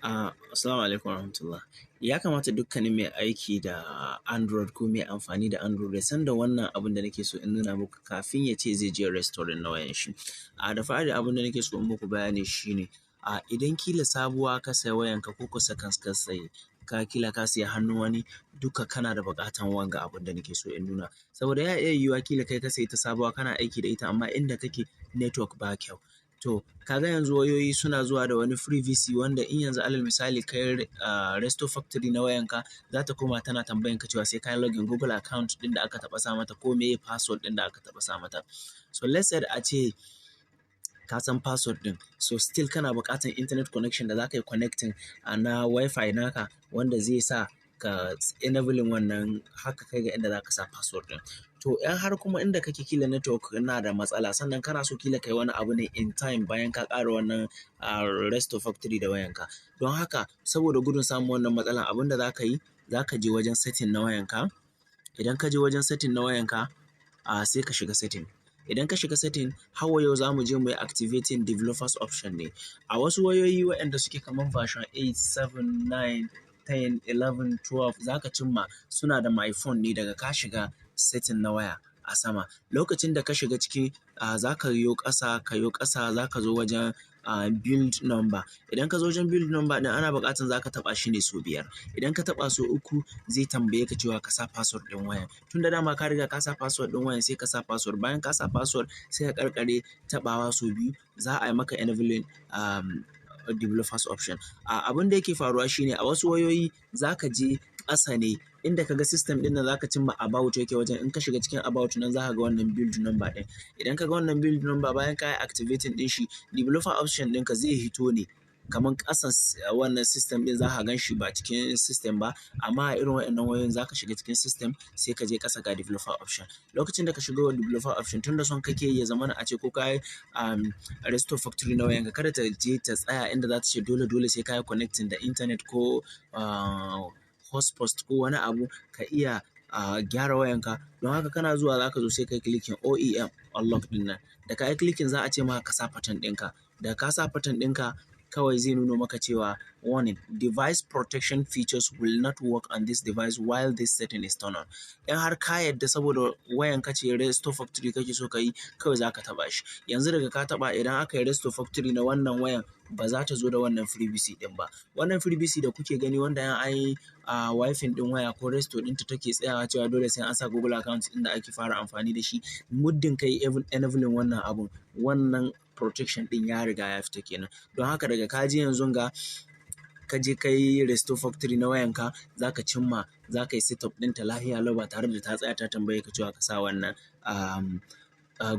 Assalamu alaikum warahmatullah. Ya kamata dukkanin mai aiki da Android ko mai amfani da Android ya san da wannan abin da nake so in nuna muku kafin ya ce zai je restoring na wayan shi. Da fari abin da nake so in muku bayani shine idan kila sabuwa ka saya wayanka ko kusa ka sayi kila ka siya hannun wani duka kana da buƙatan wanga abin da nake so in nuna. Saboda ya iya yiwuwa kila kai ka sayi ta sabuwa kana aiki da ita amma inda kake network ba kyau. To kaga yanzu wayoyi suna zuwa da wani free VC wanda in yanzu alal misali kai resto factory na wayanka za ta koma tana tambayan ka cewa sai ka login Google account ɗin da aka taɓa sa mata ko meye password ɗin da aka taɓa sa mata. So let's say a ce ka san password ɗin, so still kana buƙatar internet connection da za ka yi connecting na Wi-Fi naka wanda zai sa ka enabling wannan haka kai ga inda za ka sa password ɗin. To in har kuma inda kake kila network na da matsala sannan kana so kila kai wani abu ne in time bayan ka ƙara wannan resto factory da wayanka. Don haka saboda gudun samun wannan matsalan abin da za ka yi za ka je wajen setting na wayanka. Idan ka je wajen setting na wayanka sai ka shiga setting. Idan ka shiga setting hawa yau za mu je mu yi activating developers option ne. A wasu wayoyi waɗanda suke kamar version 8, 7, 9, 10, 11, 12 za ka cimma suna da my phone ne daga ka shiga setting na waya a sama. Lokacin da ka shiga ciki za ka yo ƙasa za ka zo wajen build number. Idan ka zo wajen build number ɗin ana buƙatar za ka taɓa shi ne sau 5. Idan ka taɓa sau 3 zai tambaye ka cewa ka sa password ɗin wayan. Tun da dama ka riga ka sa password ɗin wayan sai ka sa password. Bayan ka sa password sai ka ƙarƙare taɓawa sau 2 za a yi maka enabling developers option. Abin da yake faruwa shine a wasu wayoyi za ka je ƙasa ne inda ka ga system ɗin nan za ka cimma about yake wajen in ka shiga cikin about nan za ka ga wannan build number ɗin. Idan ka ga wannan build number bayan ka yi activating ɗin shi developer option ɗinka zai hito ne kamar ƙasan wannan system ɗin za ka gan shi ba cikin system ba amma a irin waɗannan wayoyin za ka shiga cikin system sai ka je ƙasa ga developer option. Lokacin da ka shiga wa developer option tun da son kake ya zamana a ce ko ka yi resto factory na wayanka kada ta je ta tsaya inda za ta ce dole sai ka yi connecting da internet ko hotspot ko wani abu ka iya gyara wayanka. Don haka kana zuwa za ka zo sai ka yi clicking OEM unlock ɗin nan. Da ka yi clicking za a ce maka ka sa pattern ɗinka. Da ka sa pattern ɗinka kawai zai nuno maka cewa warning device protection features will not work on this device while this setting is turned on. In har ka yadda saboda wayan ka ce resto factory kake so ka yi kawai za ka taɓa shi. Yanzu daga ka taɓa idan aka yi resto factory na wannan wayan ba za ta zo da wannan freebie ɗin ba. Wannan freebie da kuke gani wanda an yi wifi ɗin waya ko resto ɗinta take tsayawa cewa dole sai an sa Google account inda ake fara amfani da shi. Muddin kai enabling wannan abun wannan protection ɗin ya riga ya fita kenan. Don haka daga ka je yanzu ka je ka yi resto factory na wayanka za ka cimma za ka yi setup ɗinta lahiya lau ba tare da ta tsaya ta tambaye ka cewa ka sa wannan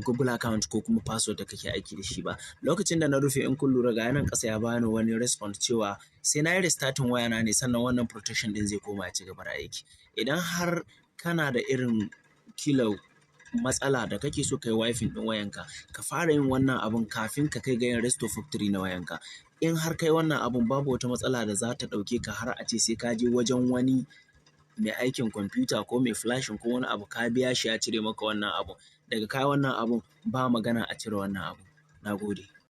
Google account ko kuma password da kake aiki da shi ba. Lokacin da na rufe in kun lura ga yanan ƙasa ya bani wani response cewa sai na yi restarting wayana ne sannan wannan protection ɗin zai koma ya ci gaba da aiki. Idan har kana da irin kilo matsala da kake so ka yi wifi ɗin wayanka ka fara yin wannan abun kafin ka kai ga yin resto factory na wayanka. In har kai wannan abun babu wata matsala da za ta ɗauke ka har a ce sai ka je wajen wani mai aikin kwamfuta ko mai flashing ko wani abu ka biya shi ya cire maka wannan abu. Daga kai wannan abun ba magana a cire wannan abu. Na gode.